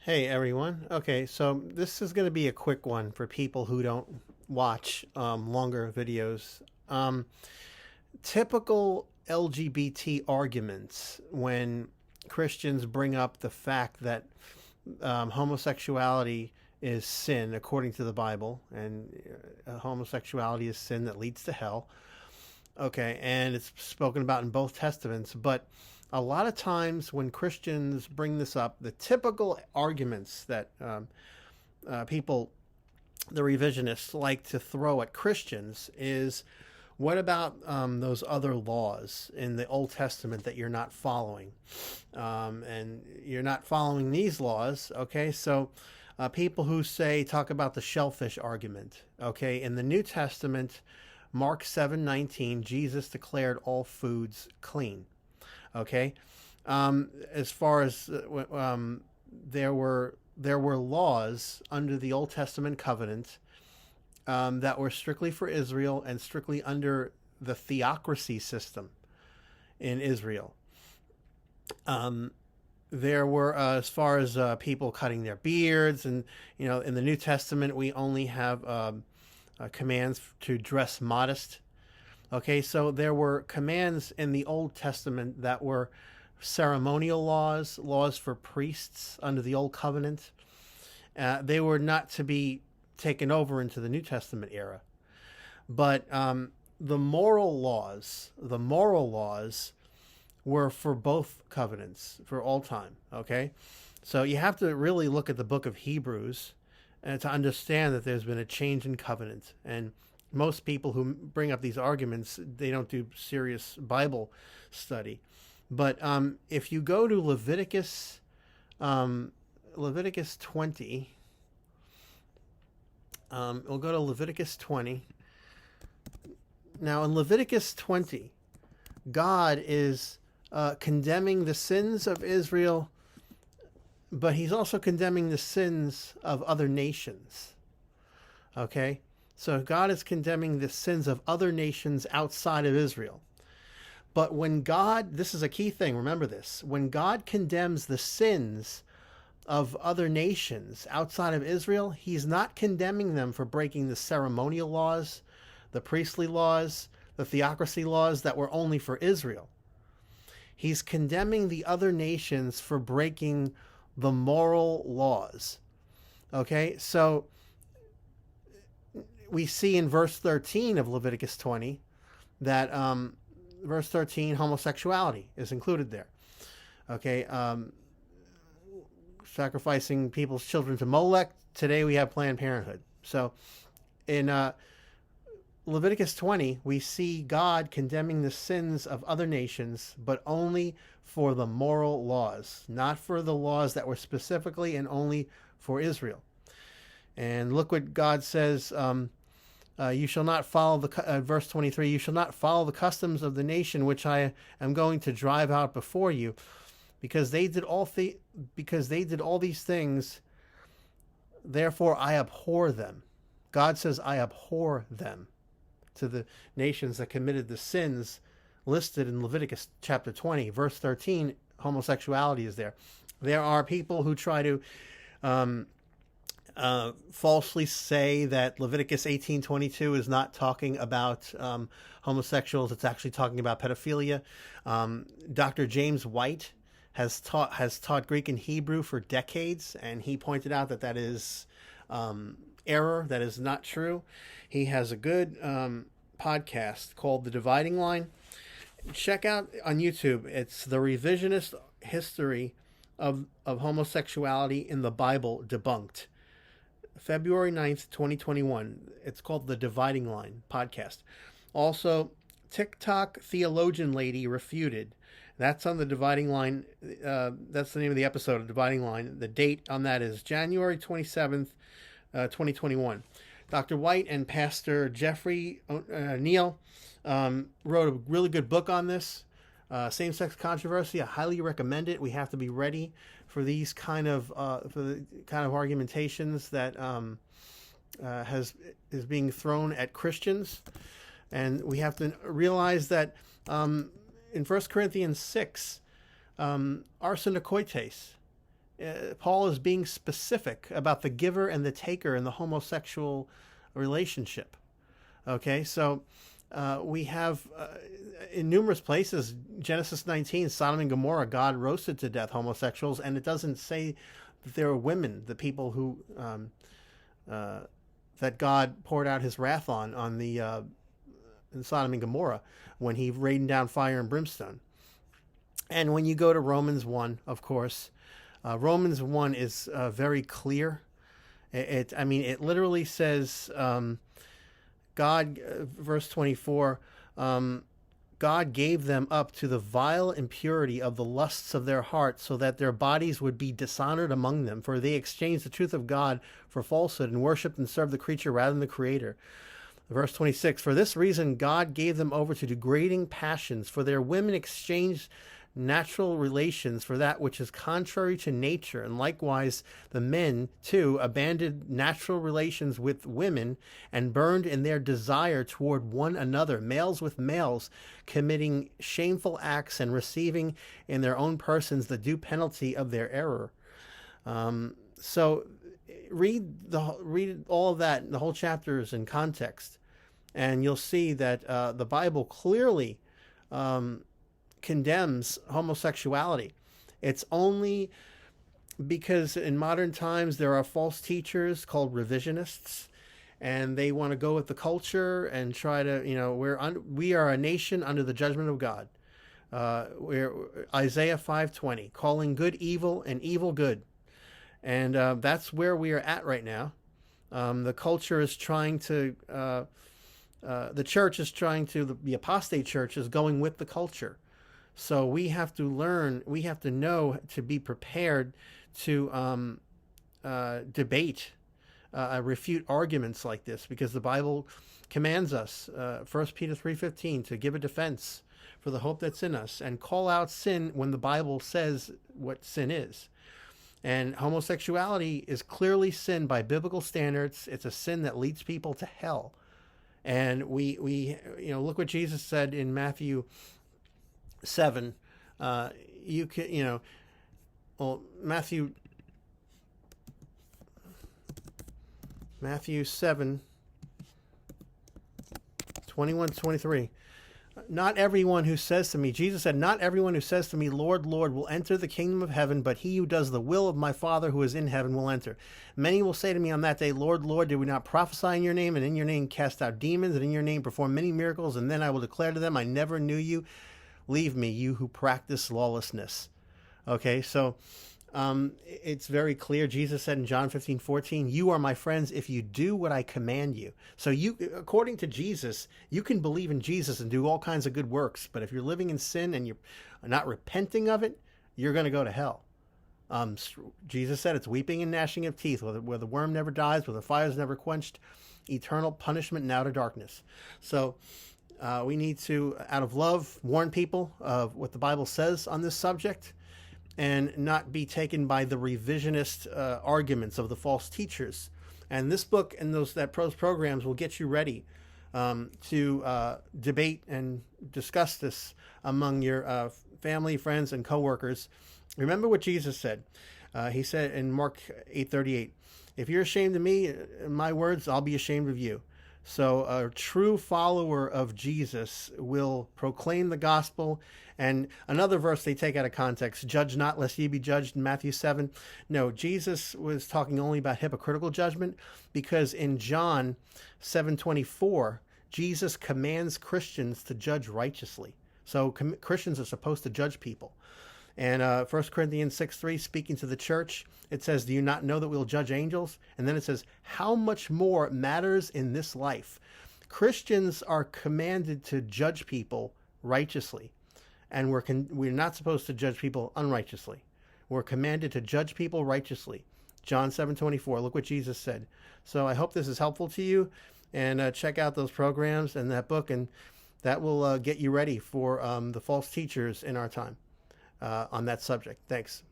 Hey everyone. Okay, so this is going to be a quick one for people who don't watch longer videos. Typical LGBT arguments when Christians bring up the fact that homosexuality is sin according to the Bible, and homosexuality is sin that leads to hell. Okay, and it's spoken about in both testaments, but a lot of times when Christians bring this up, the typical arguments that people, the revisionists, like to throw at Christians is, what about those other laws in the Old Testament that you're not following? And you're not following these laws, okay? So people who talk about the shellfish argument, okay? In the New Testament, Mark 7:19, Jesus declared all foods clean. Okay, as far as there were laws under the Old Testament covenant that were strictly for Israel and strictly under the theocracy system in Israel. There were as far as people cutting their beards, and in the New Testament we only have commands to dress modest. Okay, so there were commands in the Old Testament that were ceremonial laws, laws for priests under the Old Covenant. They were not to be taken over into the New Testament era. But the moral laws were for both covenants, for all time. Okay, so you have to really look at the book of Hebrews to understand that there's been a change in covenant. And most people who bring up these arguments, they don't do serious Bible study. But if you go to Leviticus 20, we'll go to Leviticus 20. Now in Leviticus 20, God is condemning the sins of Israel, but he's also condemning the sins of other nations. Okay? So God is condemning the sins of other nations outside of Israel. But when God, this is a key thing, remember this, when God condemns the sins of other nations outside of Israel, he's not condemning them for breaking the ceremonial laws, the priestly laws, the theocracy laws that were only for Israel. He's condemning the other nations for breaking the moral laws. Okay, so we see in verse 13 of Leviticus 20 that verse 13, homosexuality is included there. Okay, sacrificing people's children to Molech. Today we have Planned Parenthood. So in Leviticus 20, we see God condemning the sins of other nations, but only for the moral laws, not for the laws that were specifically and only for Israel. And look what God says, you shall not follow verse 23, you shall not follow the customs of the nation which I am going to drive out before you, because they did all these things, therefore I abhor them. God says, I abhor them, to the nations that committed the sins listed in Leviticus chapter 20. Verse 13, homosexuality is there. There are people who try to falsely say that Leviticus 18:22 is not talking about homosexuals. It's actually talking about pedophilia. Dr. James White has taught Greek and Hebrew for decades, and he pointed out that is error. That is not true. He has a good podcast called The Dividing Line. Check out on YouTube. It's the revisionist history of homosexuality in the Bible debunked. February 9th, 2021. It's called The Dividing Line podcast. Also, TikTok theologian lady refuted. That's on The Dividing Line. That's the name of the episode of Dividing Line. The date on that is January 27th, 2021. Dr. White and Pastor Jeffrey Neal wrote a really good book on this. Same-sex controversy. I highly recommend it. We have to be ready for these kind of argumentations that is being thrown at Christians, and we have to realize that in 1 Corinthians 6, arsenokoites Paul is being specific about the giver and the taker in the homosexual relationship. Okay, so we have in numerous places, Genesis 19, Sodom and Gomorrah, God roasted to death homosexuals, and it doesn't say that there were women, the people who that God poured out his wrath on the in Sodom and Gomorrah when he rained down fire and brimstone. And when you go to Romans 1, of course, Romans 1 is very clear. It literally says, God, verse 24, God gave them up to the vile impurity of the lusts of their hearts, so that their bodies would be dishonored among them. For they exchanged the truth of God for falsehood, and worshipped and served the creature rather than the Creator. Verse 26, for this reason God gave them over to degrading passions, for their women exchanged natural relations for that which is contrary to nature, and likewise the men too abandoned natural relations with women and burned in their desire toward one another, males with males, committing shameful acts and receiving in their own persons the due penalty of their error. So read all of that, the whole chapters in context, and you'll see that the Bible clearly condemns homosexuality. It's only because in modern times there are false teachers called revisionists, and they want to go with the culture and try to, we are a nation under the judgment of God. We're Isaiah 5:20, calling good evil and evil good. And that's where we are at right now. The culture is trying to, the church is trying to, the apostate church is going with the culture. So we have to learn, we have to know to be prepared to debate, refute arguments like this, because the Bible commands us, 1 Peter 3:15, to give a defense for the hope that's in us and call out sin when the Bible says what sin is. And homosexuality is clearly sin by biblical standards. It's a sin that leads people to hell. And we look what Jesus said in Matthew 7. Matthew 7, 21-23. Not everyone who says to me, Jesus said, not everyone who says to me, Lord, Lord, will enter the kingdom of heaven, but he who does the will of my Father who is in heaven will enter. Many will say to me on that day, Lord, Lord, did we not prophesy in your name, and in your name cast out demons, and in your name perform many miracles? And then I will declare to them, I never knew you. Leave me, you who practice lawlessness. Okay, so it's very clear. Jesus said in John 15:14, you are my friends if you do what I command you. So you, according to Jesus, you can believe in Jesus and do all kinds of good works, but if you're living in sin and you're not repenting of it, you're going to go to hell. Jesus said it's weeping and gnashing of teeth, where the worm never dies, where the fire is never quenched, eternal punishment and outer darkness. So we need to, out of love, warn people of what the Bible says on this subject, and not be taken by the revisionist arguments of the false teachers. And this book and those programs will get you ready to debate and discuss this among your family, friends, and coworkers. Remember what Jesus said. He said in Mark 8:38, if you're ashamed of me, my words, I'll be ashamed of you. So a true follower of Jesus will proclaim the gospel. And another verse they take out of context, judge not lest ye be judged, in Matthew 7. No, Jesus was talking only about hypocritical judgment, because in John 7:24, Jesus commands Christians to judge righteously. So Christians are supposed to judge people. And 1 Corinthians 6:3, speaking to the church, it says, do you not know that we'll judge angels? And then it says, how much more matters in this life? Christians are commanded to judge people righteously. And we're not supposed to judge people unrighteously. We're commanded to judge people righteously. John 7:24, look what Jesus said. So I hope this is helpful to you. And check out those programs and that book, and that will get you ready for the false teachers in our time on that subject. Thanks.